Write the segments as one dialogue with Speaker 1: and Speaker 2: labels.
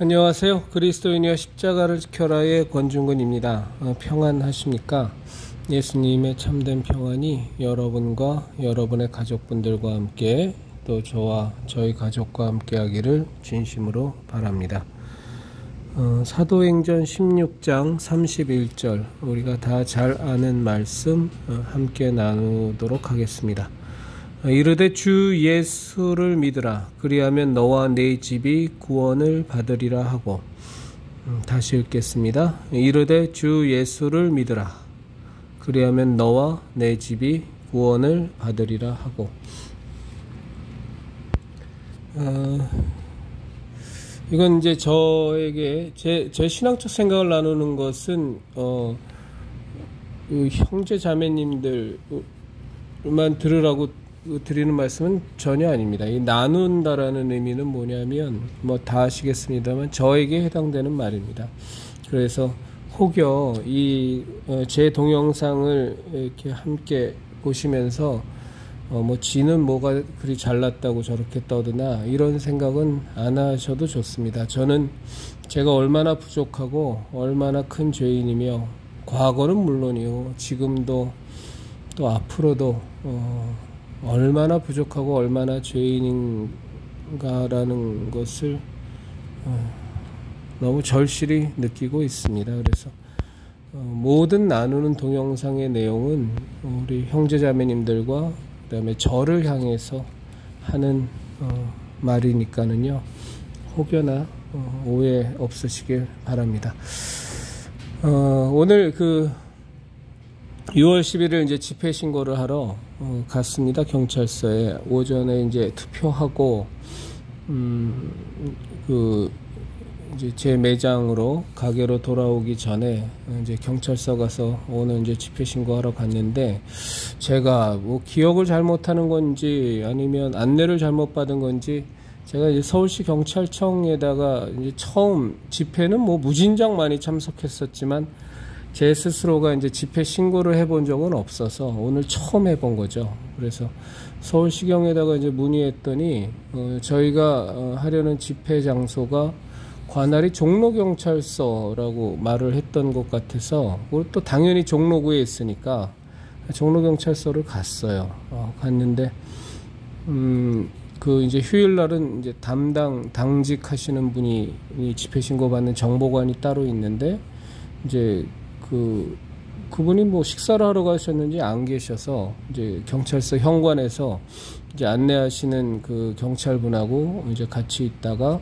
Speaker 1: 안녕하세요. 그리스도인이여 십자가를 지켜라의 권중근입니다. 평안하십니까? 예수님의 참된 평안이 여러분과 여러분의 가족분들과 함께 또 저와 저희 가족과 함께 하기를 진심으로 바랍니다. 사도행전 16장 31절 우리가 다 잘 아는 말씀 함께 나누도록 하겠습니다. 이르되 주 예수를 믿으라. 그리하면 너와 네 집이 구원을 받으리라 하고. 다시 읽겠습니다. 이르되 주 예수를 믿으라. 그리하면 너와 내 집이 구원을 받으리라 하고. 이건 이제 저에게 제 신앙적 생각을 나누는 것은 형제 자매님들만 들으라고 드리는 말씀은 전혀 아닙니다. 이 나눈다라는 의미는 뭐냐면 다 아시겠습니다만 저에게 해당되는 말입니다. 그래서 혹여 제 동영상을 이렇게 함께 보시면서 지는 뭐가 그리 잘났다고 저렇게 떠드나 이런 생각은 안 하셔도 좋습니다. 저는 제가 얼마나 부족하고 얼마나 큰 죄인이며 과거는 물론이요 지금도 또 앞으로도 얼마나 부족하고 얼마나 죄인인가라는 것을 너무 절실히 느끼고 있습니다. 그래서 모든 나누는 동영상의 내용은 우리 형제자매님들과 그 다음에 저를 향해서 하는 말이니까는요 혹여나 오해 없으시길 바랍니다. 오늘 6월 11일 이제 집회 신고를 하러 갔습니다. 경찰서에 오전에 이제 투표하고 이제 제 매장으로 가게로 돌아오기 전에 이제 경찰서 가서 오늘 이제 집회 신고하러 갔는데 제가 기억을 잘못하는 건지 아니면 안내를 잘못 받은 건지 제가 이제 서울시 경찰청에다가 이제 처음 집회는 무진장 많이 참석했었지만 제 스스로가 이제 집회 신고를 해본 적은 없어서 오늘 처음 해본 거죠. 그래서 서울시경에다가 이제 문의했더니 저희가 하려는 집회 장소가 관할이 종로경찰서라고 말을 했던 것 같아서 그리고 또 당연히 종로구에 있으니까 종로경찰서를 갔어요. 갔는데 이제 휴일날은 이제 당직하시는 분이 집회 신고 받는 정보관이 따로 있는데 이제 그분이 식사를 하러 가셨는지 안 계셔서 이제 경찰서 현관에서 이제 안내하시는 그 경찰분하고 이제 같이 있다가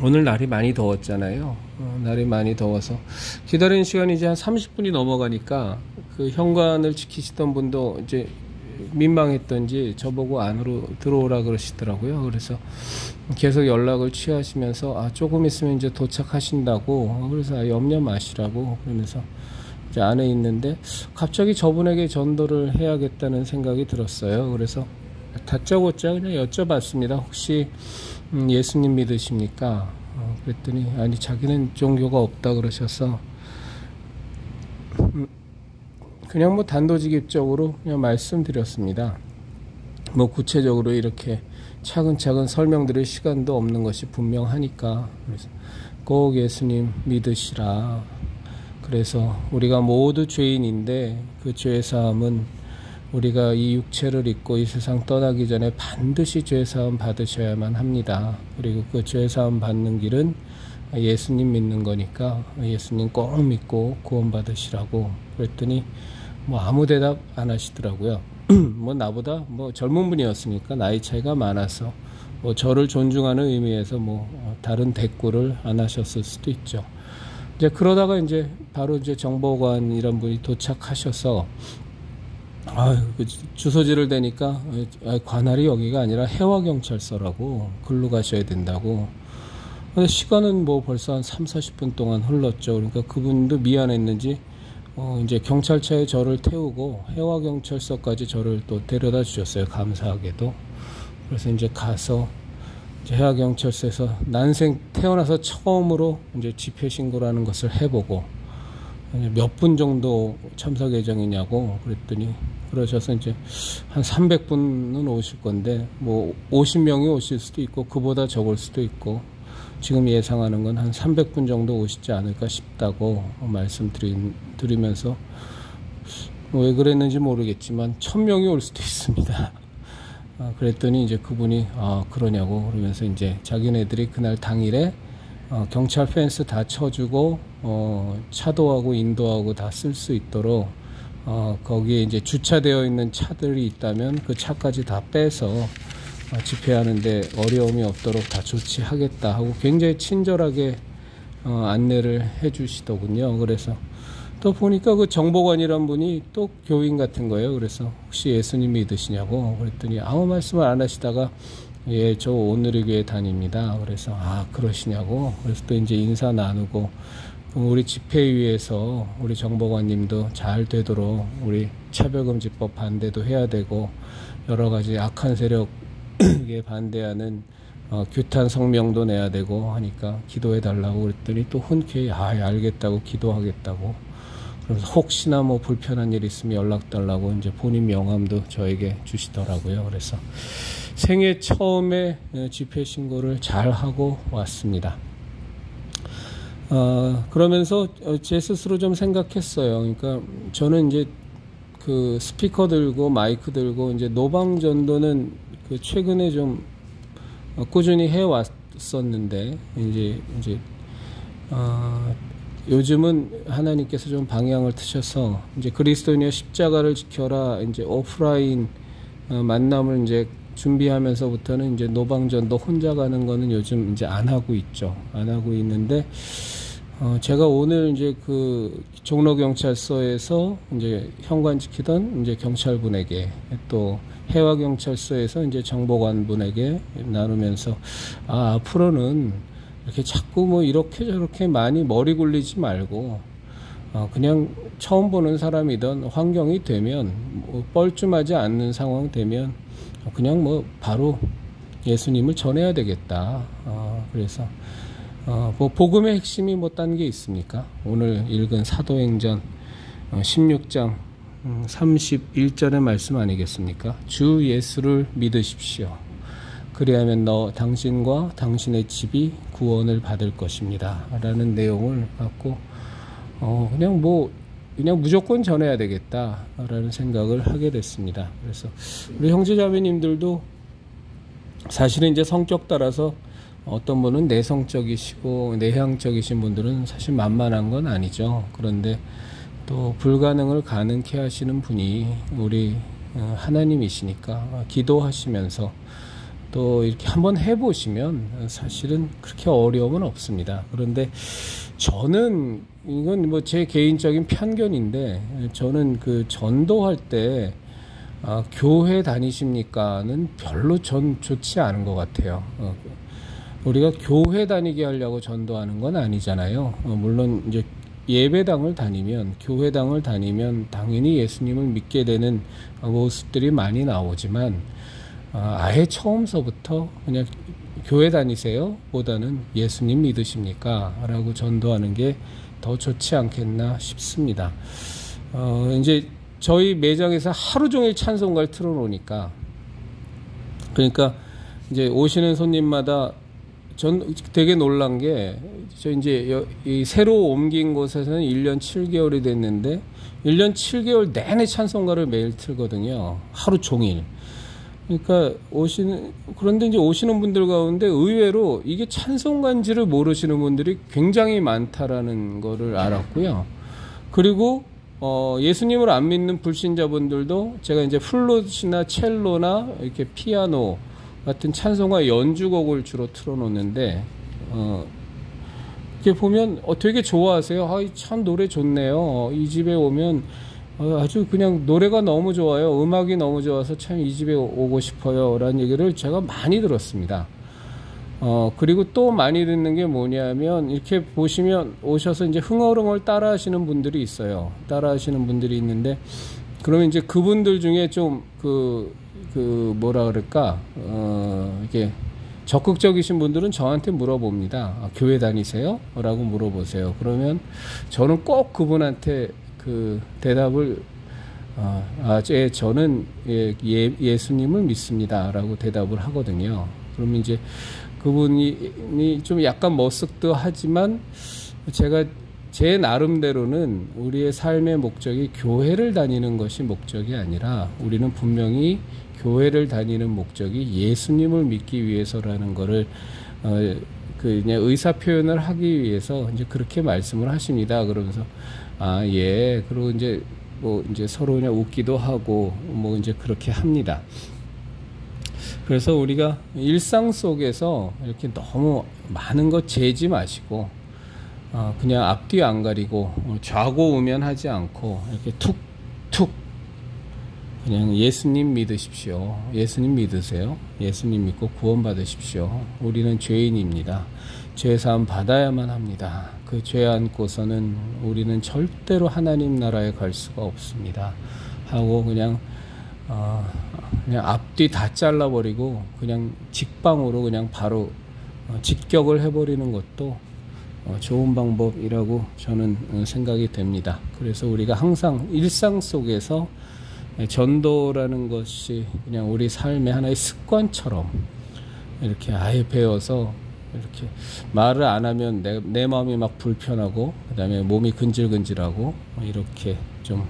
Speaker 1: 오늘 날이 많이 더웠잖아요. 날이 많이 더워서 기다리는 시간이 이제 한 30분이 넘어가니까 그 현관을 지키시던 분도 이제 민망했던지 저보고 안으로 들어오라 그러시더라고요. 그래서 계속 연락을 취하시면서 조금 있으면 이제 도착하신다고 그래서 염려 마시라고 그러면서 이제 안에 있는데 갑자기 저분에게 전도를 해야겠다는 생각이 들었어요. 그래서 다짜고짜 그냥 여쭤봤습니다. 혹시 예수님 믿으십니까? 그랬더니 아니 자기는 종교가 없다 그러셔서 그냥 단도직입적으로 그냥 말씀드렸습니다. 구체적으로 이렇게 차근차근 설명드릴 시간도 없는 것이 분명하니까 그래서 꼭 예수님 믿으시라. 그래서 우리가 모두 죄인인데 그 죄사함은 우리가 이 육체를 입고 이 세상 떠나기 전에 반드시 죄사함 받으셔야만 합니다. 그리고 그 죄사함 받는 길은 예수님 믿는 거니까 예수님 꼭 믿고 구원 받으시라고 그랬더니 아무 대답 안 하시더라고요. 나보다 젊은 분이었으니까 나이 차이가 많아서 저를 존중하는 의미에서 다른 대꾸를 안 하셨을 수도 있죠. 이제 그러다가 이제 바로 이제 정보관 이런 분이 도착하셔서 주소지를 대니까 관할이 여기가 아니라 해화경찰서라고 글로 가셔야 된다고. 근데 시간은 벌써 한 30-40분 동안 흘렀죠. 그러니까 그분도 미안했는지 이제 경찰차에 저를 태우고 해화경찰서까지 저를 또 데려다 주셨어요. 감사하게도. 그래서 이제 가서 이제 해화경찰서에서 난생 태어나서 처음으로 이제 집회 신고라는 것을 해보고 몇 분 정도 참석 예정이냐고 그랬더니 그러셔서 이제 한 300분은 오실 건데 50명이 오실 수도 있고 그보다 적을 수도 있고 지금 예상하는 건 한 300분 정도 오시지 않을까 싶다고 말씀드리면서 왜 그랬는지 모르겠지만 1000명이 올 수도 있습니다. 그랬더니 이제 그분이 그러냐고 그러면서 이제 자기네들이 그날 당일에 경찰 펜스 다 쳐주고 차도하고 인도하고 다 쓸 수 있도록 거기에 이제 주차되어 있는 차들이 있다면 그 차까지 다 빼서 집회하는데 어려움이 없도록 다 조치하겠다 하고 굉장히 친절하게 안내를 해 주시더군요. 그래서 또 보니까 그 정보관이란 분이 또 교인 같은 거예요. 그래서 혹시 예수님 믿으시냐고 그랬더니 아무 말씀을 안 하시다가 예, 저 오늘의 교회 다닙니다. 그래서 그러시냐고. 그래서 또 이제 인사 나누고 우리 집회위에서 우리 정보관님도 잘 되도록 우리 차별금지법 반대도 해야 되고 여러 가지 악한 세력에 반대하는 규탄 성명도 내야 되고 하니까 기도해 달라고 그랬더니 또 흔쾌히 알겠다고 기도하겠다고. 그래서 혹시나 뭐 불편한 일 있으면 연락 달라고 이제 본인 명함도 저에게 주시더라고요. 그래서 생애 처음에 집회 신고를 잘 하고 왔습니다. 그러면서 제 스스로 좀 생각했어요. 그러니까 저는 이제 그 스피커 들고 마이크 들고 이제 노방전도는 그 최근에 좀 꾸준히 해 왔었는데 이제 요즘은 하나님께서 좀 방향을 트셔서 이제 그리스도인의 십자가를 지켜라 이제 오프라인 만남을 이제 준비하면서부터는 이제 노방전도 혼자 가는 거는 요즘 이제 안 하고 있죠. 안 하고 있는데 제가 오늘 이제 그 종로경찰서에서 이제 현관 지키던 이제 경찰분에게 또 해화경찰서에서 이제 정보관분에게 나누면서 앞으로는 이렇게 자꾸 뭐 이렇게 저렇게 많이 머리 굴리지 말고 그냥 처음 보는 사람이든 환경이 되면 뭐 뻘쭘하지 않는 상황 되면 그냥 뭐 바로 예수님을 전해야 되겠다. 그래서 뭐 복음의 핵심이 뭐 딴 게 있습니까? 오늘 읽은 사도행전 16장 31절의 말씀 아니겠습니까? 주 예수를 믿으십시오. 그리하면 당신과 당신의 집이 구원을 받을 것입니다. 라는 내용을 갖고 그냥 무조건 전해야 되겠다 라는 생각을 하게 됐습니다. 그래서 우리 형제자매님들도 사실은 이제 성격 따라서 어떤 분은 내성적이시고 내향적이신 분들은 사실 만만한 건 아니죠. 그런데 또 불가능을 가능케 하시는 분이 우리 하나님이시니까 기도하시면서 또 이렇게 한번 해보시면 사실은 그렇게 어려움은 없습니다. 그런데 저는 이건 뭐 제 개인적인 편견인데 저는 그 전도할 때 교회 다니십니까는 별로 전 좋지 않은 것 같아요. 우리가 교회 다니게 하려고 전도하는 건 아니잖아요. 물론 이제 예배당을 다니면 교회당을 다니면 당연히 예수님을 믿게 되는 모습들이 많이 나오지만 아예 처음서부터 그냥 교회 다니세요 보다는 예수님 믿으십니까? 라고 전도하는 게 더 좋지 않겠나 싶습니다. 이제 저희 매장에서 하루 종일 찬송가를 틀어놓으니까 그러니까 이제 오시는 손님마다 전 되게 놀란 게 저 이제 이 새로 옮긴 곳에서는 1년 7개월이 됐는데 1년 7개월 내내 찬송가를 매일 틀거든요. 하루 종일. 그러니까 그런데 이제 오시는 분들 가운데 의외로 이게 찬송가인지를 모르시는 분들이 굉장히 많다라는 거를 알았고요. 그리고 예수님을 안 믿는 불신자분들도 제가 이제 플룻이나 첼로나 이렇게 피아노 같은 찬송가 연주곡을 주로 틀어놓는데 이렇게 보면 되게 좋아하세요. 참 노래 좋네요. 이 집에 오면 아주 그냥 노래가 너무 좋아요. 음악이 너무 좋아서 참 이 집에 오고 싶어요. 라는 얘기를 제가 많이 들었습니다. 그리고 또 많이 듣는 게 뭐냐면 이렇게 보시면 오셔서 이제 흥얼흥얼 따라 하시는 분들이 있어요. 따라 하시는 분들이 있는데 그러면 이제 그분들 중에 좀 뭐라 그럴까 이게 적극적이신 분들은 저한테 물어봅니다. 교회 다니세요? 라고 물어보세요. 그러면 저는 꼭 그분한테 그 대답을 저는 예수님을 믿습니다 라고 대답을 하거든요. 그러면 이제 그분이 좀 약간 머쓱도 하지만 제가 제 나름대로는 우리의 삶의 목적이 교회를 다니는 것이 목적이 아니라 우리는 분명히 교회를 다니는 목적이 예수님을 믿기 위해서라는 거를 그냥 의사 표현을 하기 위해서 이제 그렇게 말씀을 하십니다. 그러면서 예. 그리고 이제 뭐 이제 서로 그냥 웃기도 하고 뭐 이제 그렇게 합니다. 그래서 우리가 일상 속에서 이렇게 너무 많은 것 재지 마시고 그냥 앞뒤 안 가리고 좌고우면하지 않고 이렇게 툭툭 그냥 예수님 믿으십시오. 예수님 믿으세요. 예수님 믿고 구원 받으십시오. 우리는 죄인입니다. 죄사함 받아야만 합니다. 그 죄 안고서는 우리는 절대로 하나님 나라에 갈 수가 없습니다. 하고 그냥 앞뒤 다 잘라버리고 그냥 직방으로 그냥 바로 직격을 해버리는 것도 좋은 방법이라고 저는 생각이 됩니다. 그래서 우리가 항상 일상 속에서 전도라는 것이 그냥 우리 삶의 하나의 습관처럼 이렇게 아예 배워서 이렇게 말을 안 하면 내 마음이 막 불편하고 그다음에 몸이 근질근질하고 이렇게 좀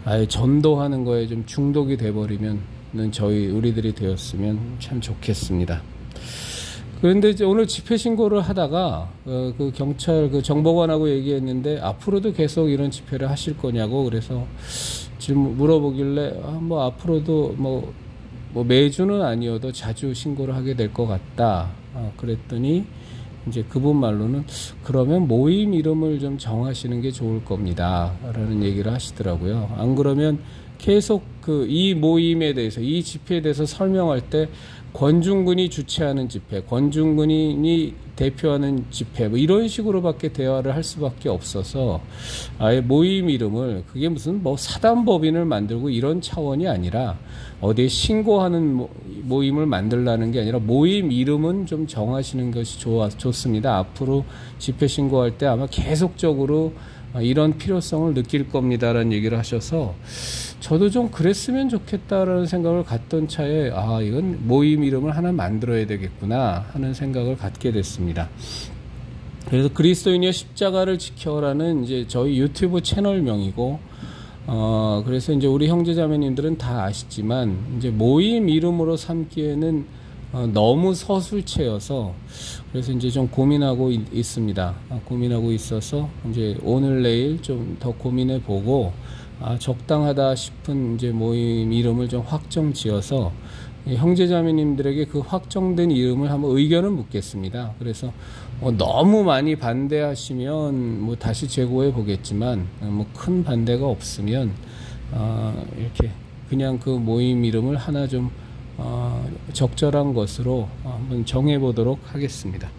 Speaker 1: 아예 전도하는 거에 좀 중독이 돼버리면 우리들이 되었으면 참 좋겠습니다. 그런데 이제 오늘 집회 신고를 하다가 그 경찰 그 정보관하고 얘기했는데 앞으로도 계속 이런 집회를 하실 거냐고 그래서 지금 물어보길래 뭐 앞으로도 뭐 매주는 아니어도 자주 신고를 하게 될 것 같다. 그랬더니 이제 그분 말로는 그러면 모임 이름을 좀 정하시는 게 좋을 겁니다. 라는 얘기를 하시더라고요. 안 그러면 계속 이 모임에 대해서 이 집회에 대해서 설명할 때 권중근이 주최하는 집회, 권중근이 대표하는 집회 뭐 이런 식으로밖에 대화를 할 수밖에 없어서 아예 모임 이름을 그게 무슨 뭐 사단법인을 만들고 이런 차원이 아니라 어디에 신고하는 모임을 만들라는 게 아니라 모임 이름은 좀 정하시는 것이 좋습니다. 앞으로 집회 신고할 때 아마 계속적으로 이런 필요성을 느낄 겁니다라는 얘기를 하셔서 저도 좀 그랬으면 좋겠다라는 생각을 갖던 차에 이건 모임 이름을 하나 만들어야 되겠구나 하는 생각을 갖게 됐습니다. 그래서 그리스도인의 십자가를 지켜라는 이제 저희 유튜브 채널명이고 그래서 이제 우리 형제자매님들은 다 아시지만 이제 모임 이름으로 삼기에는 너무 서술체여서 그래서 이제 좀 고민하고 있습니다. 고민하고 있어서 이제 오늘 내일 좀 더 고민해 보고 적당하다 싶은 이제 모임 이름을 좀 확정 지어서 형제자매님들에게 그 확정된 이름을 한번 의견을 묻겠습니다. 그래서 너무 많이 반대하시면 뭐 다시 재고해 보겠지만 뭐 큰 반대가 없으면 이렇게 그냥 그 모임 이름을 하나 좀 적절한 것으로 한번 정해 보도록 하겠습니다.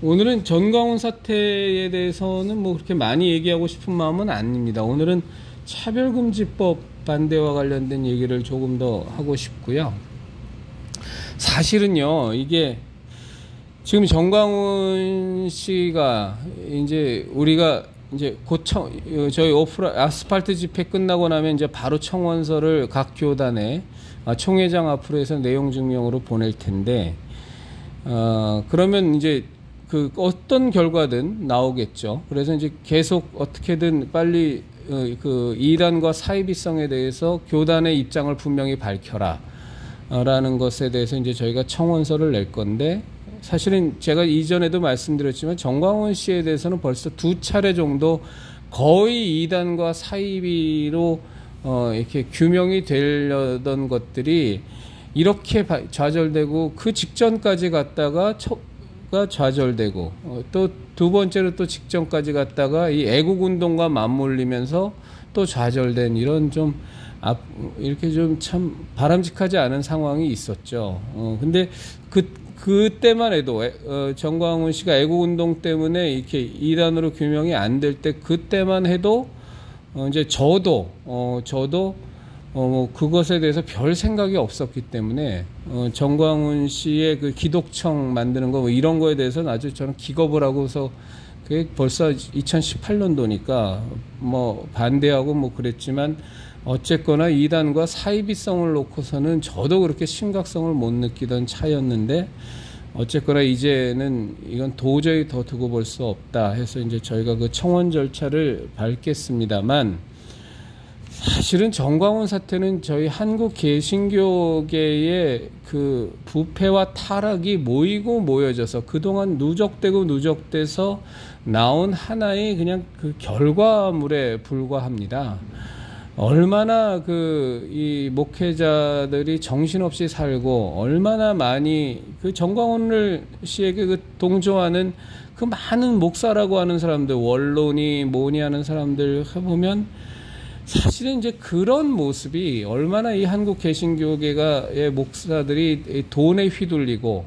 Speaker 1: 오늘은 전광훈 사태에 대해서는 뭐 그렇게 많이 얘기하고 싶은 마음은 아닙니다. 오늘은 차별금지법 반대와 관련된 얘기를 조금 더 하고 싶고요. 사실은요, 이게 지금 전광훈 씨가 이제 우리가 이제 저희 아스팔트 집회 끝나고 나면 이제 바로 청원서를 각 교단에 총회장 앞으로 해서 내용 증명으로 보낼 텐데, 그러면 이제 어떤 결과든 나오겠죠. 그래서 이제 계속 어떻게든 빨리 이단과 사이비성에 대해서 교단의 입장을 분명히 밝혀라. 라는 것에 대해서 이제 저희가 청원서를 낼 건데, 사실은 제가 이전에도 말씀드렸지만 정광훈 씨에 대해서는 벌써 2차례 정도 거의 이단과 사이비로 이렇게 규명이 되려던 것들이 이렇게 좌절되고 그 직전까지 갔다가 좌절되고 또 두 번째로 또 직전까지 갔다가 이 애국운동과 맞물리면서 또 좌절된 이런 좀 이렇게 좀 참 바람직하지 않은 상황이 있었죠. 근데 그때만 해도 정광훈 씨가 애국운동 때문에 이렇게 이단으로 규명이 안 될 때 그때만 해도 이제 저도 그것에 대해서 별 생각이 없었기 때문에 정광훈 씨의 그 기독청 만드는 거 이런 거에 대해서는 아주 저는 기겁을 하고서 그게 벌써 2018년도니까 뭐 반대하고 뭐 그랬지만 어쨌거나 이단과 사이비성을 놓고서는 저도 그렇게 심각성을 못 느끼던 차였는데, 어쨌거나 이제는 이건 도저히 더 두고 볼 수 없다 해서 이제 저희가 그 청원 절차를 밟겠습니다만, 사실은 정광훈 사태는 저희 한국 개신교계의 그 부패와 타락이 모이고 모여져서 그동안 누적돼서 나온 하나의 그냥 그 결과물에 불과합니다. 얼마나 이 목회자들이 정신없이 살고, 얼마나 많이 그 정광훈 씨에게 그 동조하는 그 많은 목사라고 하는 사람들, 원로니 뭐니 하는 사람들 해보면 사실은 이제 그런 모습이 얼마나 이 한국 개신교계의 목사들이 돈에 휘둘리고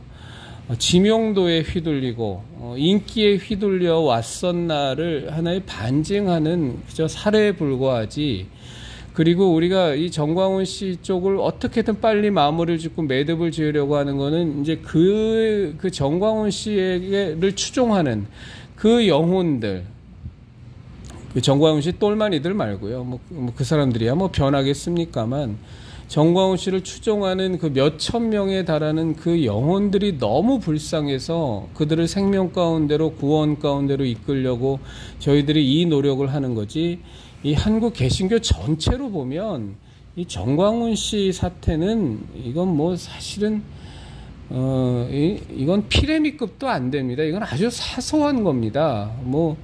Speaker 1: 지명도에 휘둘리고 인기에 휘둘려 왔었나를 하나의 반증하는 그저 사례에 불과하지. 그리고 우리가 이 정광훈 씨 쪽을 어떻게든 빨리 마무리를 짓고 매듭을 지으려고 하는 거는 이제 그 정광훈 씨를 추종하는 그 영혼들, 그 정광훈 씨 똘마니들 말고요. 그 사람들이야 뭐 변하겠습니까만, 정광훈 씨를 추종하는 그 몇천 명에 달하는 그 영혼들이 너무 불쌍해서 그들을 생명 가운데로, 구원 가운데로 이끌려고 저희들이 이 노력을 하는 거지. 이 한국 개신교 전체로 보면 이 정광훈 씨 사태는 이건 뭐 사실은 이건 피레미급도 안 됩니다. 이건 아주 사소한 겁니다. 뭐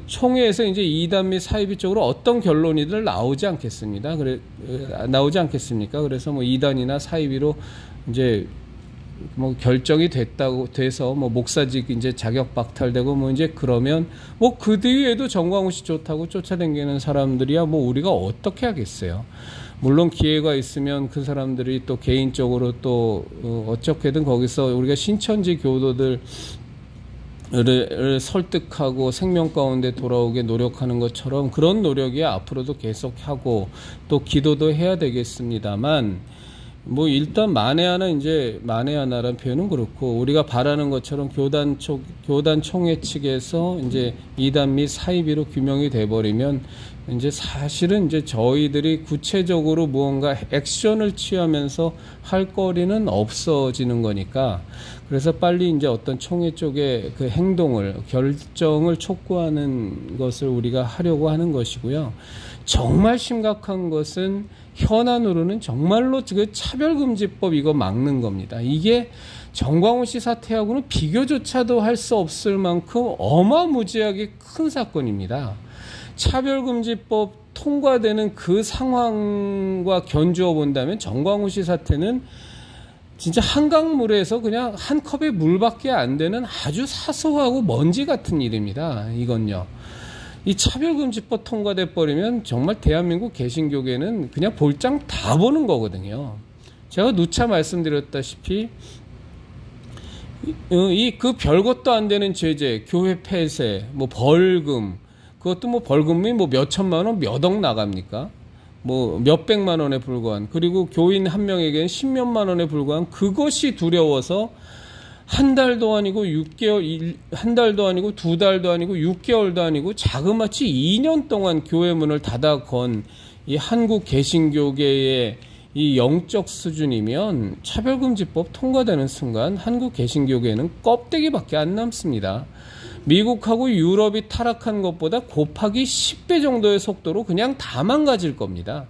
Speaker 1: 총회에서 이제 이단 및 사이비 쪽으로 어떤 결론이들 나오지 않겠습니다. 나오지 않겠습니까? 그래서 뭐 이단이나 사이비로 이제 뭐 결정이 돼서 뭐 목사직 이제 자격 박탈되고 뭐 이제 그러면 뭐 그 뒤에도 정광훈 씨 좋다고 쫓아다니는 사람들이야 뭐 우리가 어떻게 하겠어요. 물론 기회가 있으면 그 사람들이 또 개인적으로 또 어떻게든 거기서 우리가 신천지 교도들 를 설득하고 생명 가운데 돌아오게 노력하는 것처럼 그런 노력이 앞으로도 계속하고 또 기도도 해야 되겠습니다만, 뭐 일단 만에 하나라는 표현은 그렇고, 우리가 바라는 것처럼 교단 총회 측에서 이제 이단 및 사이비로 규명이 돼버리면 이제 사실은 이제 저희들이 구체적으로 무언가 액션을 취하면서 할 거리는 없어지는 거니까, 그래서 빨리 이제 어떤 총회 쪽의 그 결정을 촉구하는 것을 우리가 하려고 하는 것이고요. 정말 심각한 것은 현안으로는 정말로 그 차별금지법 이거 막는 겁니다. 이게 정광훈 씨 사태하고는 비교조차도 할 수 없을 만큼 어마무지하게 큰 사건입니다. 차별금지법 통과되는 그 상황과 견주어 본다면 정광훈 씨 사태는 진짜 한강물에서 그냥 한 컵의 물밖에 안 되는 아주 사소하고 먼지 같은 일입니다. 이건요. 이 차별금지법 통과돼 버리면 정말 대한민국 개신교계는 그냥 볼장 다 보는 거거든요. 제가 누차 말씀드렸다시피 그 별것도 안 되는 죄제, 교회 폐쇄, 뭐 벌금, 그것도 뭐 벌금이 뭐 몇 천만 원, 몇 억 나갑니까? 뭐 몇백만 원에 불과한, 그리고 교인 한 명에게는 십몇만 원에 불과한 그것이 두려워서 한 달도 아니고 6개월, 한 달도 아니고 2달도 아니고 6개월도 아니고 자그마치 2년 동안 교회 문을 닫아 건 이 한국 개신교계의 이 영적 수준이면 차별금지법 통과되는 순간 한국 개신교계는 껍데기밖에 안 남습니다. 미국하고 유럽이 타락한 것보다 곱하기 10배 정도의 속도로 그냥 다 망가질 겁니다.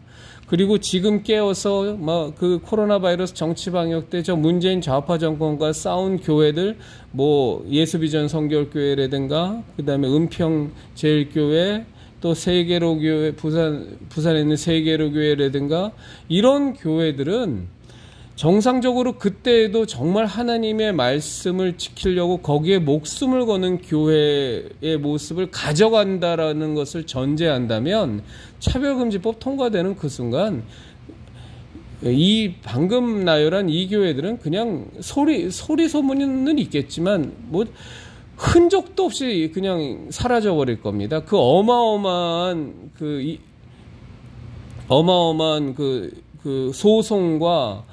Speaker 1: 그리고 지금 깨어서 그 코로나 바이러스 정치 방역 때 저 문재인 좌파 정권과 싸운 교회들, 뭐 예수비전 성결교회라든가 그다음에 은평제일교회, 또 세계로교회, 부산에 있는 세계로교회라든가 이런 교회들은 정상적으로 그때에도 정말 하나님의 말씀을 지키려고 거기에 목숨을 거는 교회의 모습을 가져간다라는 것을 전제한다면 차별금지법 통과되는 그 순간 이 방금 나열한 이 교회들은 그냥 소리 소문은 있겠지만 뭐 흔적도 없이 그냥 사라져 버릴 겁니다. 그 어마어마한 그 소송과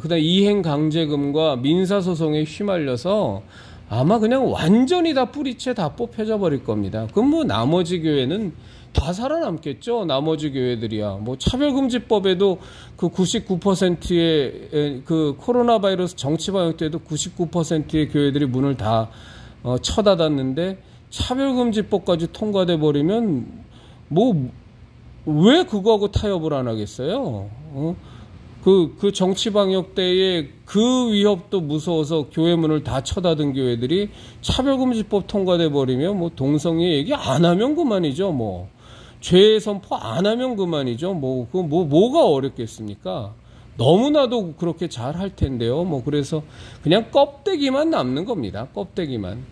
Speaker 1: 그다음 이행 강제금과 민사 소송에 휘말려서 아마 그냥 완전히 다 뿌리채 다 뽑혀져 버릴 겁니다. 그럼 뭐 나머지 교회는 다 살아남겠죠. 나머지 교회들이야. 뭐 차별금지법에도 그 99%의 그 코로나 바이러스 정치 방역 때도 99%의 교회들이 문을 다 쳐닫았는데 차별금지법까지 통과돼 버리면 뭐 왜 그거하고 타협을 안 하겠어요? 그 정치 방역 때에 그 위협도 무서워서 교회 문을 다 쳐닫은 교회들이 차별금지법 통과돼 버리면 뭐 동성애 얘기 안 하면 그만이죠. 뭐 죄 선포 안 하면 그만이죠. 뭐가 어렵겠습니까? 너무나도 그렇게 잘 할 텐데요. 뭐 그래서 그냥 껍데기만 남는 겁니다. 껍데기만.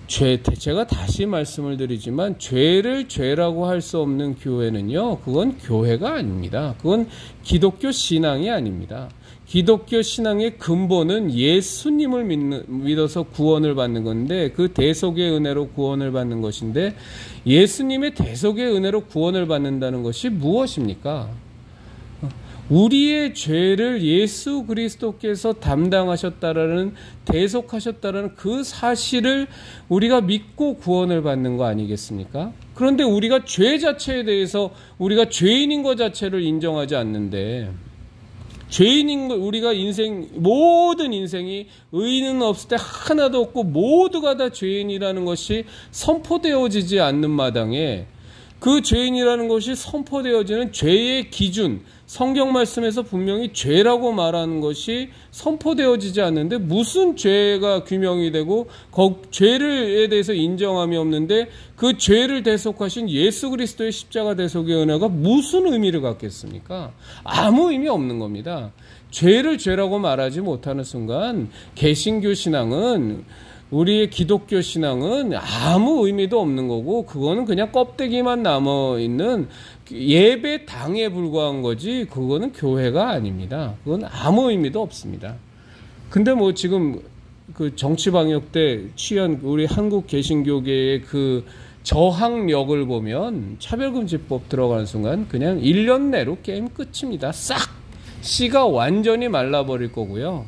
Speaker 1: 제가 다시 말씀을 드리지만 죄를 죄라고 할 수 없는 교회는요, 그건 교회가 아닙니다. 그건 기독교 신앙이 아닙니다. 기독교 신앙의 근본은 예수님을 믿어서 구원을 받는 건데, 그 대속의 은혜로 구원을 받는 것인데, 예수님의 대속의 은혜로 구원을 받는다는 것이 무엇입니까? 우리의 죄를 예수 그리스도께서 담당하셨다라는, 대속하셨다라는 그 사실을 우리가 믿고 구원을 받는 거 아니겠습니까? 그런데 우리가 죄 자체에 대해서 우리가 죄인인 것 자체를 인정하지 않는데, 죄인인 것, 우리가 모든 인생이 의인은 없을 때 하나도 없고 모두가 다 죄인이라는 것이 선포되어지지 않는 마당에, 그 죄인이라는 것이 선포되어지는 죄의 기준, 성경 말씀에서 분명히 죄라고 말하는 것이 선포되어지지 않는데 무슨 죄가 규명이 되고 죄에 대해서 인정함이 없는데 그 죄를 대속하신 예수 그리스도의 십자가 대속의 은혜가 무슨 의미를 갖겠습니까? 아무 의미 없는 겁니다. 죄를 죄라고 말하지 못하는 순간 개신교 신앙은, 우리의 기독교 신앙은 아무 의미도 없는 거고, 그거는 그냥 껍데기만 남아있는 예배당에 불과한 거지, 그거는 교회가 아닙니다. 그건 아무 의미도 없습니다. 근데 뭐 지금 그 정치방역 때 취한 우리 한국 개신교계의 그 저항력을 보면 차별금지법 들어가는 순간 그냥 1년 내로 게임 끝입니다. 싹! 씨가 완전히 말라버릴 거고요.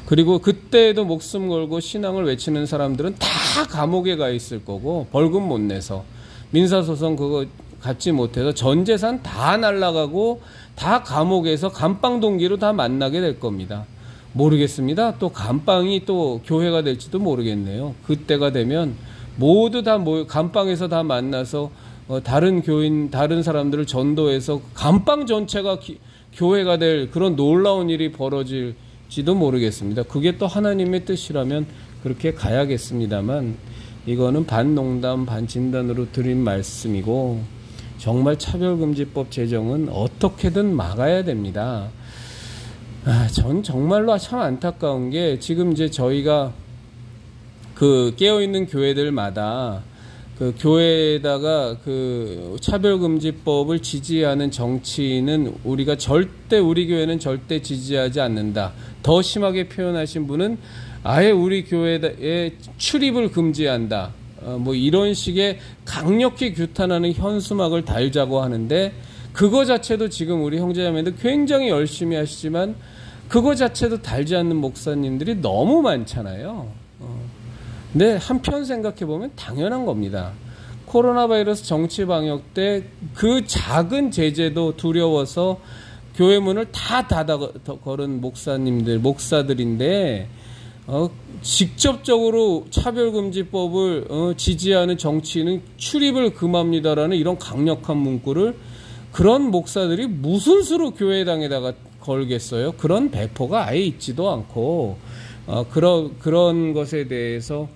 Speaker 1: 그리고 그때도 목숨 걸고 신앙을 외치는 사람들은 다 감옥에 가 있을 거고, 벌금 못 내서 민사소송 그거 갖지 못해서 전 재산 다 날라가고 다 감옥에서 감방동기로 다 만나게 될 겁니다. 모르겠습니다. 또 감방이 또 교회가 될지도 모르겠네요. 그때가 되면 모두 다 감방에서 다 만나서 다른 교인, 다른 사람들을 전도해서 감방 전체가 교회가 될 그런 놀라운 일이 벌어질지도 모르겠습니다. 그게 또 하나님의 뜻이라면 그렇게 가야겠습니다만, 이거는 반농담 반진단으로 드린 말씀이고, 정말 차별금지법 제정은 어떻게든 막아야 됩니다. 전 정말로 참 안타까운 게, 지금 이제 저희가 그 깨어있는 교회들마다 그 교회에다가 그 차별금지법을 지지하는 정치인은 우리 교회는 절대 지지하지 않는다. 더 심하게 표현하신 분은 아예 우리 교회에 출입을 금지한다. 뭐 이런 식의 강력히 규탄하는 현수막을 달자고 하는데, 그거 자체도 지금 우리 형제자매들 굉장히 열심히 하시지만 그거 자체도 달지 않는 목사님들이 너무 많잖아요. 근데 한편 생각해보면 당연한 겁니다. 코로나 바이러스 정치 방역 때 그 작은 제재도 두려워서 교회 문을 다 닫아 걸은 목사들인데, 직접적으로 차별금지법을 지지하는 정치인은 출입을 금합니다라는 이런 강력한 문구를 그런 목사들이 무슨 수로 교회당에다가 걸겠어요? 그런 배포가 아예 있지도 않고, 그런 것에 대해서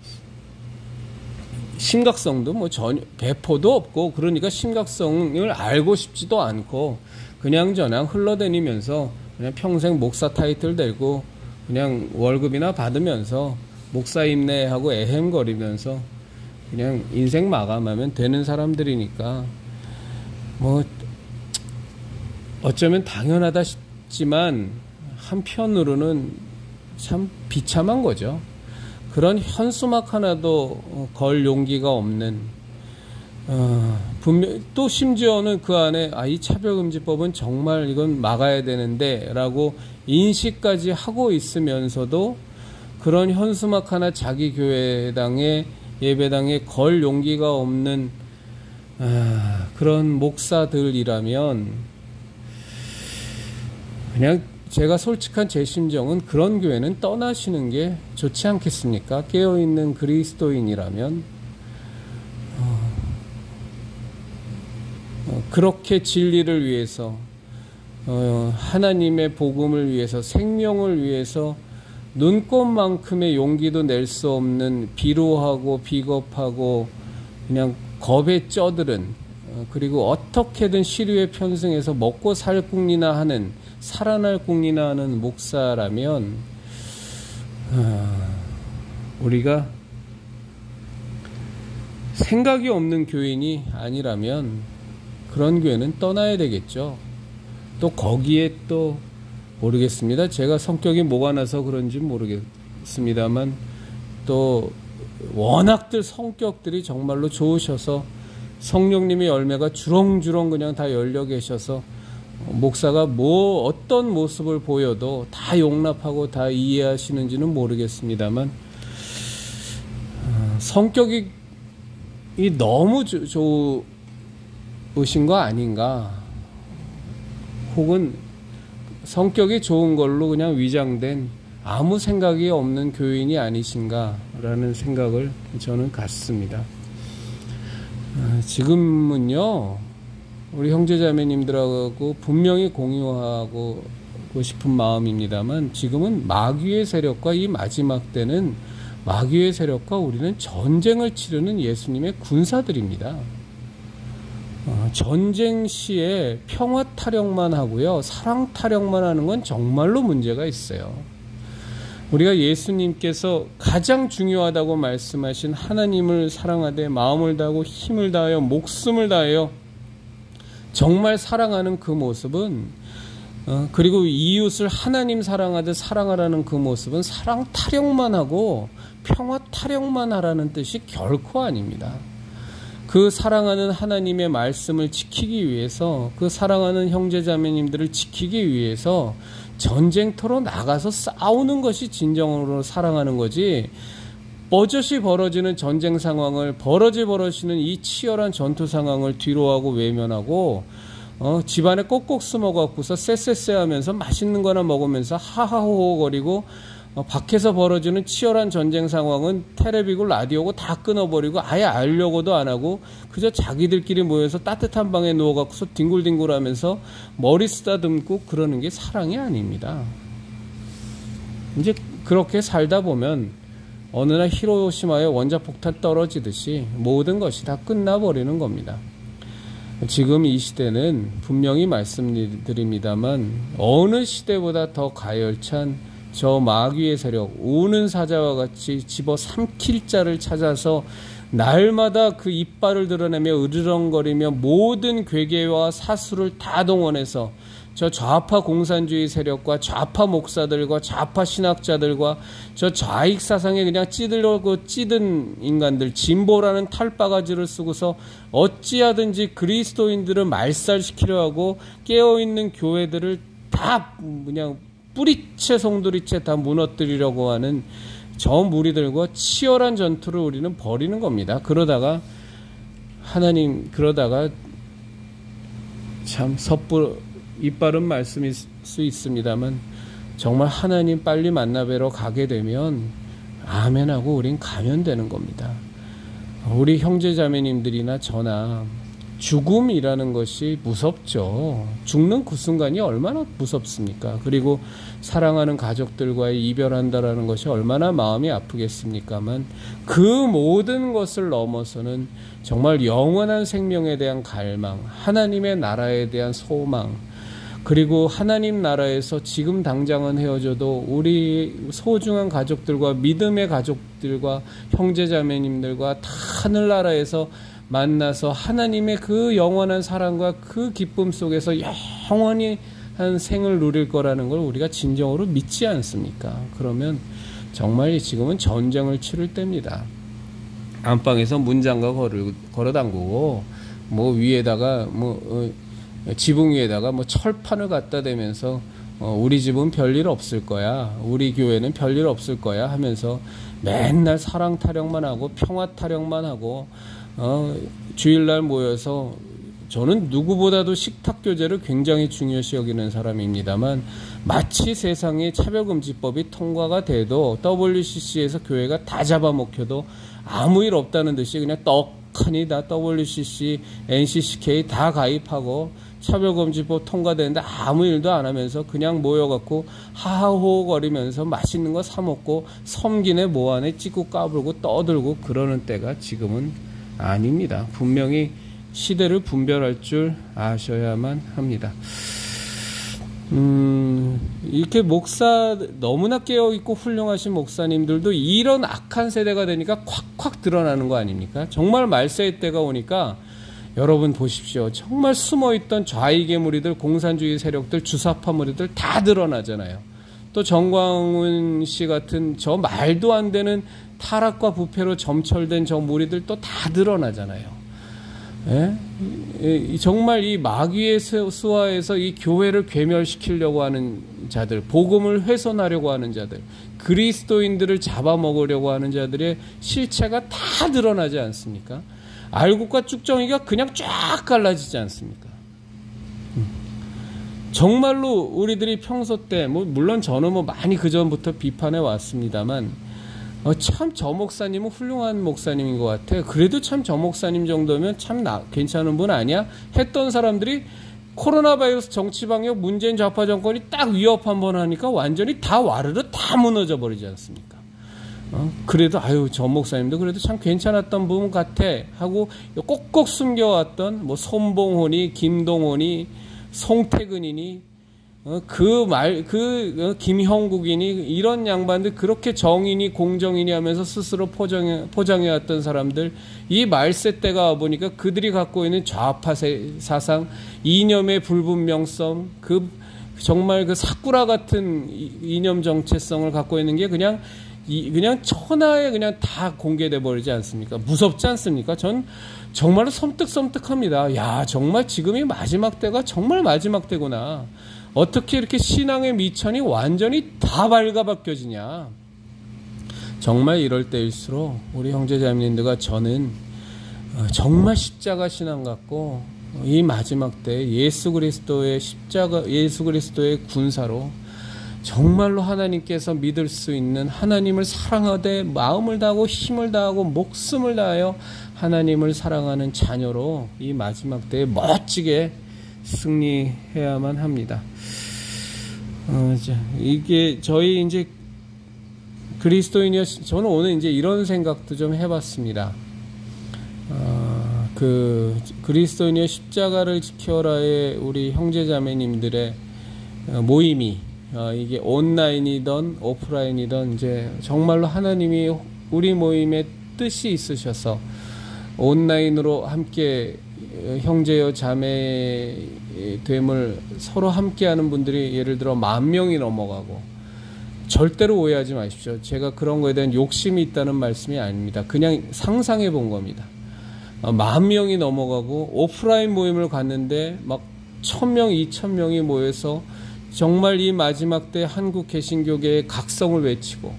Speaker 1: 심각성도 뭐 전혀 배포도 없고, 그러니까 심각성을 알고 싶지도 않고 그냥저냥 흘러다니면서 그냥 평생 목사 타이틀 들고 그냥 월급이나 받으면서 목사 임내 하고 애헴거리면서 그냥 인생 마감하면 되는 사람들이니까, 뭐 어쩌면 당연하다 싶지만 한편으로는 참 비참한 거죠. 그런 현수막 하나도 걸 용기가 없는, 분명 또 심지어는 그 안에 이 차별금지법은 정말 이건 막아야 되는데 라고 인식까지 하고 있으면서도 그런 현수막 하나 자기 교회당에 예배당에 걸 용기가 없는 그런 목사들이라면, 그냥 제가 솔직한 제 심정은 그런 교회는 떠나시는 게 좋지 않겠습니까? 깨어있는 그리스도인이라면 그렇게 진리를 위해서, 하나님의 복음을 위해서, 생명을 위해서 눈꽃만큼의 용기도 낼 수 없는 비루하고 비겁하고 그냥 겁에 쩌들은, 그리고 어떻게든 시류에 편승해서 먹고 살 궁리나 하는, 살아날 궁리나 하는 목사라면, 우리가 생각이 없는 교인이 아니라면 그런 교회는 떠나야 되겠죠. 또 거기에 또 모르겠습니다. 제가 성격이 뭐가 나서 그런지 모르겠습니다만, 또 워낙들 성격들이 정말로 좋으셔서 성령님의 열매가 주렁주렁 그냥 다 열려 계셔서 목사가 뭐 어떤 모습을 보여도 다 용납하고 다 이해하시는지는 모르겠습니다만, 성격이 너무 좋으신 거 아닌가, 혹은 성격이 좋은 걸로 그냥 위장된 아무 생각이 없는 교인이 아니신가라는 생각을 저는 갖습니다. 지금은요, 우리 형제자매님들하고 분명히 공유하고 싶은 마음입니다만, 지금은 마귀의 세력과, 이 마지막 때는 마귀의 세력과 우리는 전쟁을 치르는 예수님의 군사들입니다. 전쟁 시에 평화 타령만 하고요, 사랑 타령만 하는 건 정말로 문제가 있어요. 우리가 예수님께서 가장 중요하다고 말씀하신 하나님을 사랑하되 마음을 다하고 힘을 다하여 목숨을 다하여 정말 사랑하는 그 모습은, 그리고 이웃을 하나님 사랑하듯 사랑하라는 그 모습은 사랑 타령만 하고 평화 타령만 하라는 뜻이 결코 아닙니다. 그 사랑하는 하나님의 말씀을 지키기 위해서, 그 사랑하는 형제자매님들을 지키기 위해서 전쟁터로 나가서 싸우는 것이 진정으로 사랑하는 거지, 버젓이 벌어지는 전쟁 상황을, 벌어지는 이 치열한 전투 상황을 뒤로하고 외면하고 집안에 꼭꼭 숨어갖고서 쎄쎄쎄 하면서 맛있는 거나 먹으면서 하하호호 거리고, 밖에서 벌어지는 치열한 전쟁 상황은 텔레비고 라디오고 다 끊어버리고 아예 알려고도 안 하고 그저 자기들끼리 모여서 따뜻한 방에 누워갖고서 뒹굴뒹굴 하면서 머리 쓰다듬고 그러는 게 사랑이 아닙니다. 이제 그렇게 살다 보면 어느 날 히로시마에 원자폭탄 떨어지듯이 모든 것이 다 끝나버리는 겁니다. 지금 이 시대는 분명히 말씀드립니다만, 어느 시대보다 더 가열찬 저 마귀의 세력, 우는 사자와 같이 집어삼킬 자를 찾아서 날마다 그 이빨을 드러내며 으르렁거리며 모든 괴계와 사수를 다 동원해서 저 좌파 공산주의 세력과 좌파 목사들과 좌파 신학자들과 저 좌익 사상에 그냥 찌들고 찌든 인간들, 진보라는 탈바가지를 쓰고서 어찌하든지 그리스도인들을 말살시키려 하고 깨어있는 교회들을 다 그냥 뿌리채 송두리채 다 무너뜨리려고 하는 저 무리들과 치열한 전투를 우리는 벌이는 겁니다. 그러다가 참 이빨은 말씀일 수 있습니다만, 정말 하나님 빨리 만나뵈러 가게 되면 아멘하고 우린 가면 되는 겁니다. 우리 형제자매님들이나 저나 죽음이라는 것이 무섭죠. 죽는 그 순간이 얼마나 무섭습니까? 그리고 사랑하는 가족들과의 이별한다라는 것이 얼마나 마음이 아프겠습니까만, 그 모든 것을 넘어서는 정말 영원한 생명에 대한 갈망, 하나님의 나라에 대한 소망, 그리고 하나님 나라에서 지금 당장은 헤어져도 우리 소중한 가족들과 믿음의 가족들과 형제자매님들과 다 하늘나라에서 만나서 하나님의 그 영원한 사랑과 그 기쁨 속에서 영원히 한 생을 누릴 거라는 걸 우리가 진정으로 믿지 않습니까? 그러면 정말 지금은 전쟁을 치를 때입니다. 안방에서 문장과 걸어 담그고 위에다가 지붕 위에다가 철판을 갖다 대면서 우리 집은 별일 없을 거야, 우리 교회는 별일 없을 거야 하면서 맨날 사랑 타령만 하고 평화 타령만 하고 주일날 모여서, 저는 누구보다도 식탁 교제를 굉장히 중요시 여기는 사람입니다만, 마치 세상에 차별금지법이 통과가 돼도 WCC에서 교회가 다 잡아먹혀도 아무 일 없다는 듯이 그냥 떡하니 다 WCC, NCCK 다 가입하고 차별금지법 통과되는데 아무 일도 안 하면서 그냥 모여갖고 하하호호거리면서 맛있는 거 사 먹고 섬기네 뭐하네 찍고 까불고 떠들고 그러는 때가 지금은 아닙니다. 분명히 시대를 분별할 줄 아셔야만 합니다. 이렇게 너무나 깨어있고 훌륭하신 목사님들도 이런 악한 세대가 되니까 콱콱 드러나는 거 아닙니까? 정말 말세의 때가 오니까 여러분 보십시오. 정말 숨어있던 좌익의 무리들, 공산주의 세력들, 주사파 무리들 다 드러나잖아요. 또 정광훈 씨 같은 저 말도 안 되는 타락과 부패로 점철된 저 무리들 또 다 드러나잖아요. 예? 정말 이 마귀의 수하에서 이 교회를 괴멸시키려고 하는 자들, 복음을 훼손하려고 하는 자들, 그리스도인들을 잡아먹으려고 하는 자들의 실체가 다 드러나지 않습니까? 알곡과 쭉정이가 그냥 쫙 갈라지지 않습니까? 정말로 우리들이 평소 때, 물론 저는 많이 그전부터 비판해 왔습니다만, 참 저 목사님은 훌륭한 목사님인 것 같아. 그래도 참 저 목사님 정도면 참 괜찮은 분 아니야? 했던 사람들이 코로나 바이러스 정치방역 문재인 좌파 정권이 딱 위협 한번 하니까 완전히 다 와르르 다 무너져 버리지 않습니까? 그래도 저 목사님도 그래도 참 괜찮았던 분 같아 하고 꼭꼭 숨겨왔던 손봉훈이, 김동훈이, 송태근이니 김형국이니 이런 양반들, 그렇게 정인이 공정이니 하면서 스스로 포장해왔던 사람들, 이 말세 때가 와보니까 그들이 갖고 있는 좌파 사상, 이념의 불분명성, 정말 사쿠라 같은 이념 정체성을 갖고 있는 게 그냥 천하에 그냥 다 공개돼 버리지 않습니까? 무섭지 않습니까? 전 정말로 섬뜩합니다. 야, 정말 지금이 마지막 때가 정말 마지막 때구나. 어떻게 이렇게 신앙의 미천이 완전히 다 발가벗겨지냐. 정말 이럴 때일수록 우리 형제자매님들과 저는 정말 십자가 신앙 갖고 이 마지막 때 예수 그리스도의 군사로 정말로 하나님께서 믿을 수 있는, 하나님을 사랑하되 마음을 다하고 힘을 다하고 목숨을 다하여 하나님을 사랑하는 자녀로 이 마지막 때에 멋지게 승리해야만 합니다. 이게 저희 이제 저는 오늘 이제 이런 생각도 좀 해봤습니다. 그리스도인의 십자가를 지켜라의 우리 형제자매님들의 모임이, 이게 온라인이든 오프라인이든 이제 정말로 하나님이 우리 모임에 뜻이 있으셔서 온라인으로 함께 형제여 자매됨을 서로 함께하는 분들이 예를 들어 10,000명이 넘어가고, 절대로 오해하지 마십시오. 제가 그런 거에 대한 욕심이 있다는 말씀이 아닙니다. 그냥 상상해 본 겁니다. 10,000명이 넘어가고 오프라인 모임을 갔는데 막 1,000명, 2,000명이 모여서 정말 이 마지막 때 한국 개신교계의 각성을 외치고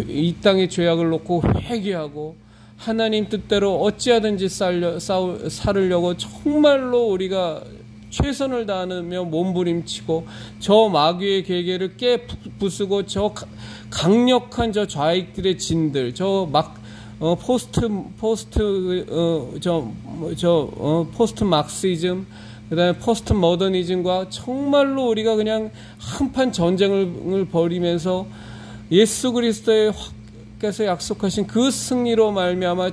Speaker 1: 이 땅의 죄악을 놓고 회개하고 하나님 뜻대로 어찌하든지 살으려고 정말로 우리가 최선을 다하며 몸부림치고 저 마귀의 계계를 깨부수고 저 강력한 저 좌익들의 진들, 저 포스트 마르크시즘, 그다음에 포스트 모더니즘과 정말로 우리가 그냥 한판 전쟁을 벌이면서 예수 그리스도의 께서 약속하신 그 승리로 말미암아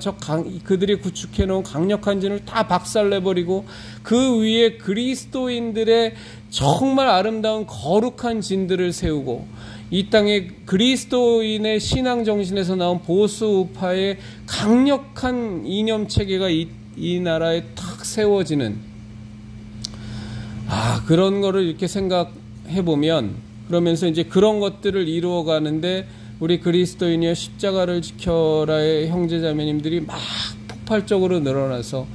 Speaker 1: 그들이 구축해 놓은 강력한 진을 다 박살내버리고 그 위에 그리스도인들의 정말 아름다운 거룩한 진들을 세우고, 이 땅에 그리스도인의 신앙 정신에서 나온 보수 우파의 강력한 이념 체계가 이 나라에 탁 세워지는, 그런 거를 이렇게 생각해 보면, 그러면서 이제 그런 것들을 이루어가는데 우리 그리스도인이여 십자가를 지켜라의 형제자매님들이 막 폭발적으로 늘어나서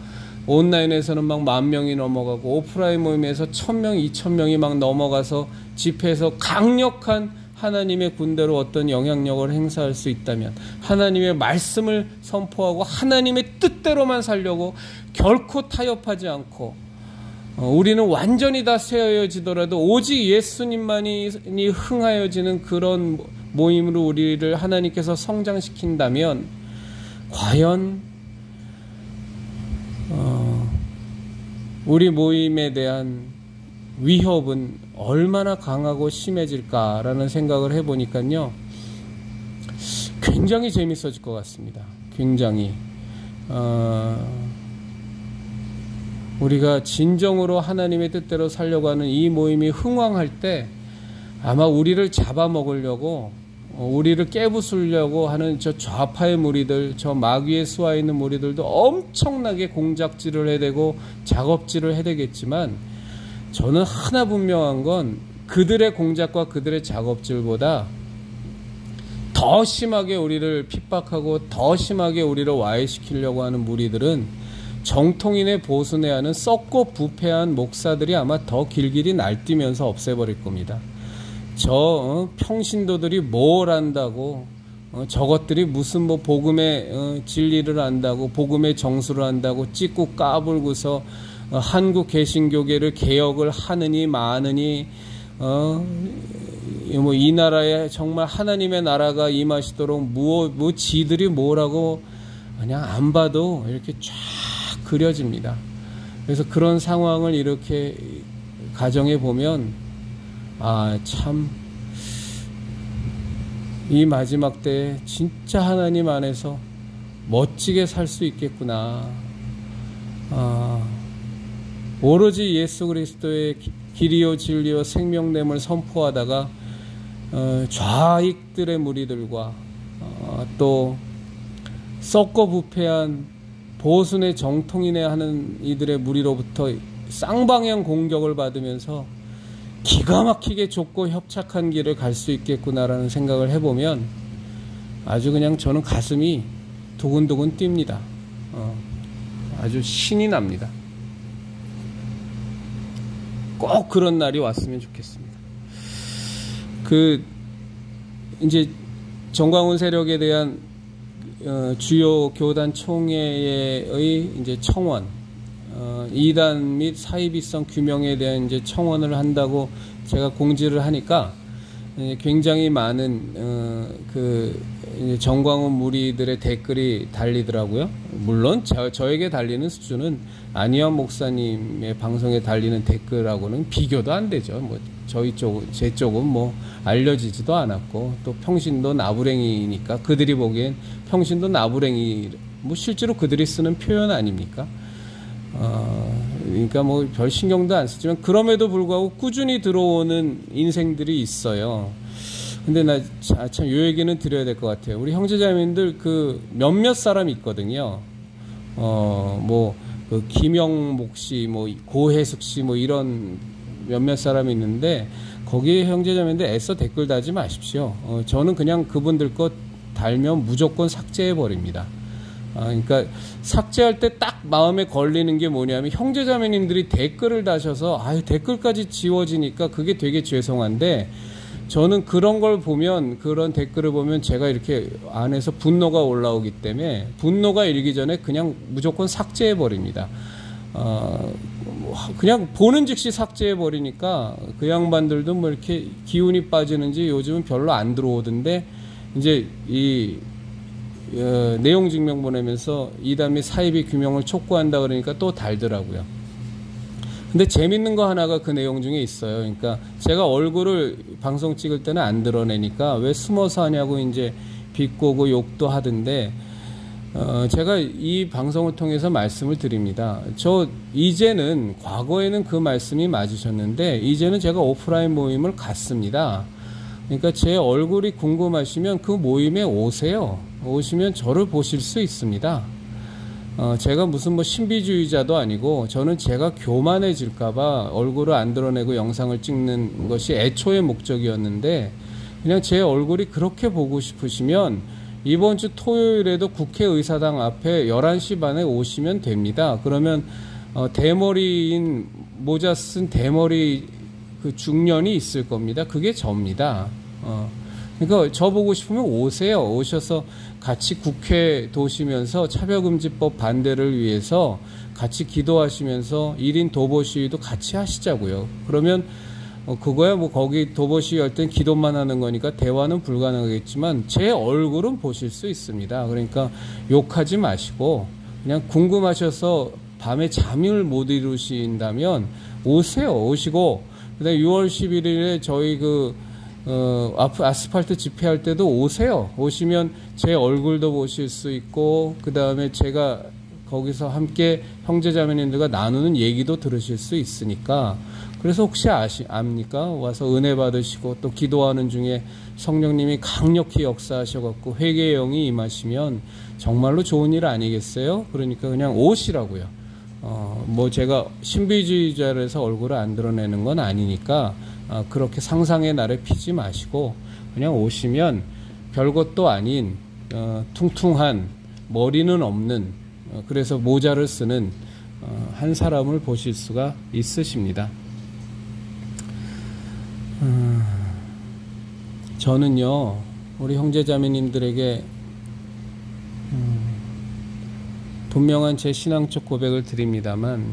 Speaker 1: 온라인에서는 막 10,000명이 넘어가고 오프라인 모임에서 1,000명, 2,000명이 막 넘어가서 집회에서 강력한 하나님의 군대로 어떤 영향력을 행사할 수 있다면, 하나님의 말씀을 선포하고 하나님의 뜻대로만 살려고 결코 타협하지 않고, 우리는 완전히 다 세어지더라도 오직 예수님만이 흥하여지는 그런 모임으로 우리를 하나님께서 성장시킨다면, 과연 우리 모임에 대한 위협은 얼마나 강하고 심해질까라는 생각을 해보니까요, 굉장히 재밌어질 것 같습니다. 굉장히 우리가 진정으로 하나님의 뜻대로 살려고 하는 이 모임이 흥왕할 때 아마 우리를 잡아먹으려고, 우리를 깨부수려고 하는 저 좌파의 무리들, 저 마귀의 수하에 있는 무리들도 엄청나게 공작질을 해대고 작업질을 해대겠지만, 저는 하나 분명한 건 그들의 공작과 그들의 작업질보다 더 심하게 우리를 핍박하고 더 심하게 우리를 와해시키려고 하는 무리들은 정통인의 보수내하는 썩고 부패한 목사들이 아마 더 길길이 날뛰면서 없애버릴 겁니다. 저 평신도들이 뭘 안다고, 저것들이 무슨 뭐 복음의 진리를 안다고, 복음의 정수를 안다고 찍고 까불고서 한국 개신교계를 개혁을 하느니 마느니, 뭐 이 나라에 정말 하나님의 나라가 임하시도록 뭐 지들이 뭐라고 그냥 안 봐도 이렇게 쫙 그려집니다. 그래서 그런 상황을 이렇게 가정해 보면, 참, 이 마지막 때에 진짜 하나님 안에서 멋지게 살 수 있겠구나. 오로지 예수 그리스도의 길이요 진리요 생명됨을 선포하다가 좌익들의 무리들과 또 썩고 부패한 보수의 정통인에 하는 이들의 무리로부터 쌍방향 공격을 받으면서 기가 막히게 좁고 협착한 길을 갈 수 있겠구나라는 생각을 해보면 아주 그냥 저는 가슴이 두근두근 뜁니다. 아주 신이 납니다. 꼭 그런 날이 왔으면 좋겠습니다. 이제 정광훈 세력에 대한 주요 교단 총회의 이제 청원, 이단 및 사이비성 규명에 대한 이제 청원을 한다고 제가 공지를 하니까 굉장히 많은 이제 정광훈 무리들의 댓글이 달리더라고요. 물론 저에게 달리는 수준은 안희환 목사님의 방송에 달리는 댓글하고는 비교도 안 되죠. 뭐 제 쪽은 뭐 알려지지도 않았고, 또 평신도 나부랭이니까 그들이 보기엔 평신도 나부랭이, 뭐 실제로 그들이 쓰는 표현 아닙니까? 그러니까 뭐 별 신경도 안 쓰지만 그럼에도 불구하고 꾸준히 들어오는 인생들이 있어요. 근데 나 참 요 얘기는 드려야 될 것 같아요. 우리 형제자매님들 몇몇 사람 있거든요. 김영목 씨, 고혜숙 씨, 이런 몇몇 사람이 있는데, 거기에 형제자매인데 애써 댓글 달지 마십시오. 저는 그냥 그분들 것 달면 무조건 삭제해버립니다. 그러니까 삭제할 때 딱 마음에 걸리는 게 뭐냐면, 형제자매님들이 댓글을 다셔서 댓글까지 지워지니까 그게 되게 죄송한데, 저는 그런 걸 보면, 그런 댓글을 보면 제가 이렇게 안에서 분노가 올라오기 때문에 분노가 일기 전에 그냥 무조건 삭제해버립니다. 그냥 보는 즉시 삭제해버리니까 그 양반들도 뭐 이렇게 기운이 빠지는지 요즘은 별로 안 들어오던데, 이제 내용 증명 보내면서 이단 및 사이비 규명을 촉구한다 그러니까 또 달더라고요. 근데 재밌는 거 하나가 그 내용 중에 있어요. 그러니까 제가 얼굴을 방송 찍을 때는 안 드러내니까 왜 숨어서 하냐고 이제 비꼬고 욕도 하던데, 제가 이 방송을 통해서 말씀을 드립니다. 이제는, 과거에는 그 말씀이 맞으셨는데, 이제는 제가 오프라인 모임을 갖습니다. 그러니까 제 얼굴이 궁금하시면 그 모임에 오세요. 오시면 저를 보실 수 있습니다. 제가 무슨 신비주의자도 아니고, 저는 제가 교만해질까봐 얼굴을 안 드러내고 영상을 찍는 것이 애초의 목적이었는데, 그냥 제 얼굴이 그렇게 보고 싶으시면 이번 주 토요일에도 국회의사당 앞에 11시 반에 오시면 됩니다. 그러면 대머리인 모자 쓴 대머리 그 중년이 있을 겁니다. 그게 저입니다. 그러니까 저 보고 싶으면 오세요. 오셔서 같이 국회 도시면서 차별금지법 반대를 위해서 같이 기도하시면서 1인 도보 시위도 같이 하시자고요. 그러면 그거야 뭐 거기 도보 시위 할 땐 기도만 하는 거니까 대화는 불가능하겠지만 제 얼굴은 보실 수 있습니다. 그러니까 욕하지 마시고 그냥 궁금하셔서 밤에 잠을 못 이루신다면 오세요. 오시고 그다음에 6월 11일에 저희 아스팔트 집회할 때도 오세요. 오시면 제 얼굴도 보실 수 있고 그 다음에 제가 거기서 함께 형제자매님들과 나누는 얘기도 들으실 수 있으니까 그래서 혹시 압니까? 와서 은혜 받으시고 또 기도하는 중에 성령님이 강력히 역사하셔갖고 회개의 영이 임하시면 정말로 좋은 일 아니겠어요? 그러니까 그냥 오시라고요. 뭐 제가 신비주의자라서 얼굴을 안 드러내는 건 아니니까 그렇게 상상의 날에 피지 마시고 그냥 오시면 별것도 아닌 퉁퉁한 머리는 없는 그래서 모자를 쓰는 한 사람을 보실 수가 있으십니다. 저는요 우리 형제자매님들에게 분명한 제 신앙적 고백을 드립니다만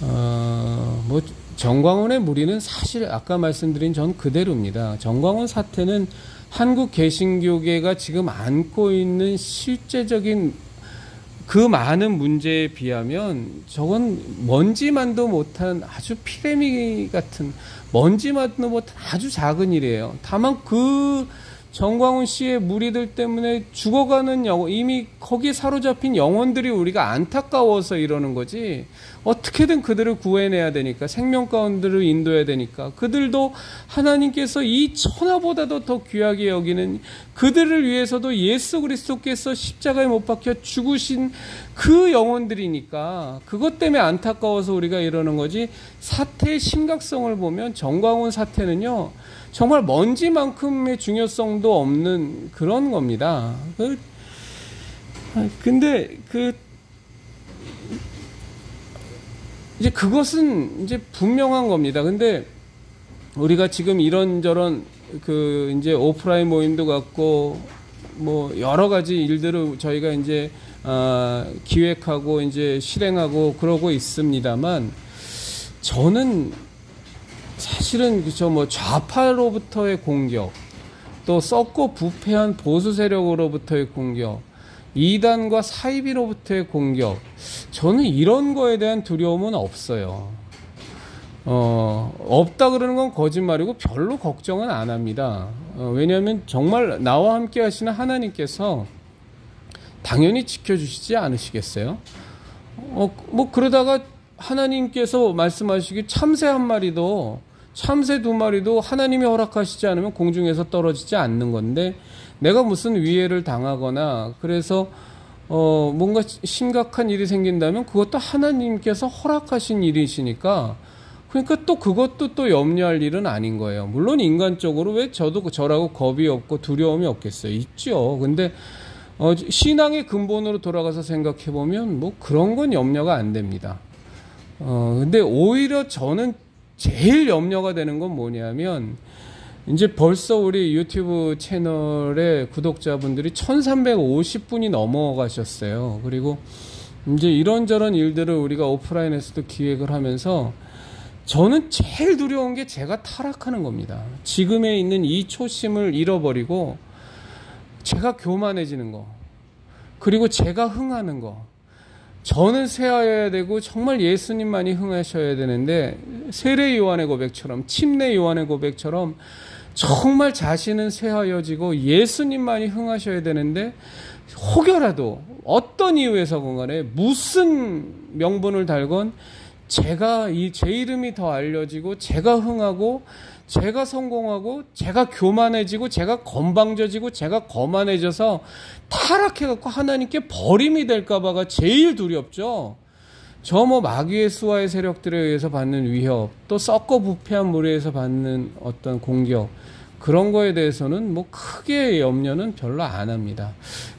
Speaker 1: 뭐 정광훈의 무리는 사실 아까 말씀드린 전 그대로입니다. 정광훈 사태는 한국 개신교계가 지금 안고 있는 실제적인 그 많은 문제에 비하면 저건 먼지만도 못한 아주 피레미 같은 먼지만도 못한 아주 작은 일이에요. 다만 그 정광훈 씨의 무리들 때문에 죽어가는 이미 거기에 사로잡힌 영혼들이 우리가 안타까워서 이러는 거지 어떻게든 그들을 구해내야 되니까 생명 가운데로 인도해야 되니까 그들도 하나님께서 이 천하보다도 더 귀하게 여기는 그들을 위해서도 예수 그리스도께서 십자가에 못 박혀 죽으신 그 영혼들이니까 그것 때문에 안타까워서 우리가 이러는 거지 사태의 심각성을 보면 정광훈 사태는요 정말 먼지만큼의 중요성도 없는 그런 겁니다. 근데 이제 그것은 이제 분명한 겁니다. 근데 우리가 지금 이런저런 이제 오프라인 모임도 갖고 뭐 여러 가지 일들을 저희가 이제 기획하고 이제 실행하고 그러고 있습니다만 저는 사실은 뭐 좌파로부터의 공격, 또 썩고 부패한 보수 세력으로부터의 공격, 이단과 사이비로부터의 공격, 저는 이런 거에 대한 두려움은 없어요. 없다 그러는 건 거짓말이고 별로 걱정은 안 합니다. 왜냐하면 정말 나와 함께 하시는 하나님께서 당연히 지켜주시지 않으시겠어요? 뭐 그러다가 하나님께서 말씀하시기 참새 한 마리도 참새 두 마리도 하나님이 허락하시지 않으면 공중에서 떨어지지 않는 건데 내가 무슨 위해를 당하거나 그래서 뭔가 심각한 일이 생긴다면 그것도 하나님께서 허락하신 일이시니까 그러니까 또 그것도 또 염려할 일은 아닌 거예요. 물론 인간적으로 왜 저라고 겁이 없고 두려움이 없겠어요? 있죠. 근데 신앙의 근본으로 돌아가서 생각해 보면 뭐 그런 건 염려가 안 됩니다. 근데 오히려 저는 제일 염려가 되는 건 뭐냐면 이제 벌써 우리 유튜브 채널의 구독자분들이 1350분이 넘어가셨어요. 그리고 이제 이런저런 일들을 우리가 오프라인에서도 기획을 하면서 저는 제일 두려운 게 제가 타락하는 겁니다. 지금에 있는 이 초심을 잃어버리고 제가 교만해지는 거, 그리고 제가 흥하는 거. 저는 쇠하여야 되고 정말 예수님만이 흥하셔야 되는데 세례 요한의 고백처럼 침례 요한의 고백처럼 정말 자신은 쇠하여지고 예수님만이 흥하셔야 되는데 혹여라도 어떤 이유에서건 간에 무슨 명분을 달건 제가 제 이름이 더 알려지고 제가 흥하고 제가 성공하고 제가 교만해지고 제가 건방져지고 제가 거만해져서 타락해갖고 하나님께 버림이 될까봐가 제일 두렵죠. 저 뭐 마귀의 수하의 세력들에 의해서 받는 위협, 또 썩고 부패한 무리에서 받는 어떤 공격, 그런 거에 대해서는 뭐 크게 염려는 별로 안 합니다.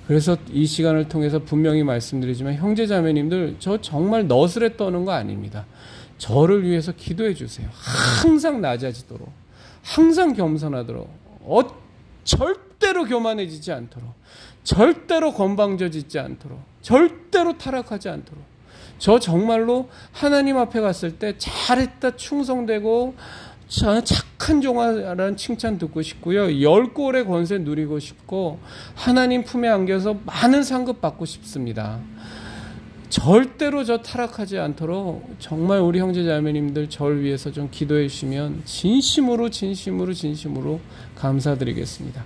Speaker 1: 그래서 이 시간을 통해서 분명히 말씀드리지만 형제 자매님들, 저 정말 너스레 떠는 거 아닙니다. 저를 위해서 기도해 주세요. 항상 낮아지도록, 항상 겸손하도록, 절대로 교만해지지 않도록, 절대로 건방져지지 않도록, 절대로 타락하지 않도록. 저 정말로 하나님 앞에 갔을 때 잘했다, 충성되고 착한 종아라는 칭찬 듣고 싶고요. 10골의 권세 누리고 싶고 하나님 품에 안겨서 많은 상급 받고 싶습니다. 절대로 저 타락하지 않도록 정말 우리 형제 자매님들 저를 위해서 좀 기도해 주시면 진심으로 감사드리겠습니다.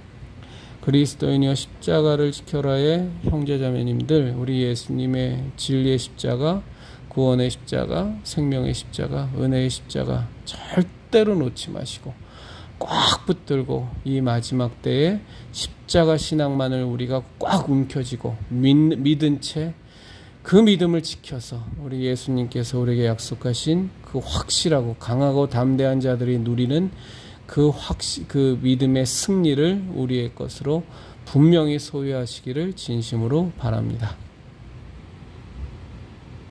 Speaker 1: 그리스도인이여 십자가를 지켜라의 형제 자매님들, 우리 예수님의 진리의 십자가, 구원의 십자가, 생명의 십자가, 은혜의 십자가 절대로 놓지 마시고 꽉 붙들고 이 마지막 때에 십자가 신앙만을 우리가 꽉 움켜쥐고 믿은 채 그 믿음을 지켜서 우리 예수님께서 우리에게 약속하신 그 확실하고 강하고 담대한 자들이 누리는 그 믿음의 승리를 우리의 것으로 분명히 소유하시기를 진심으로 바랍니다.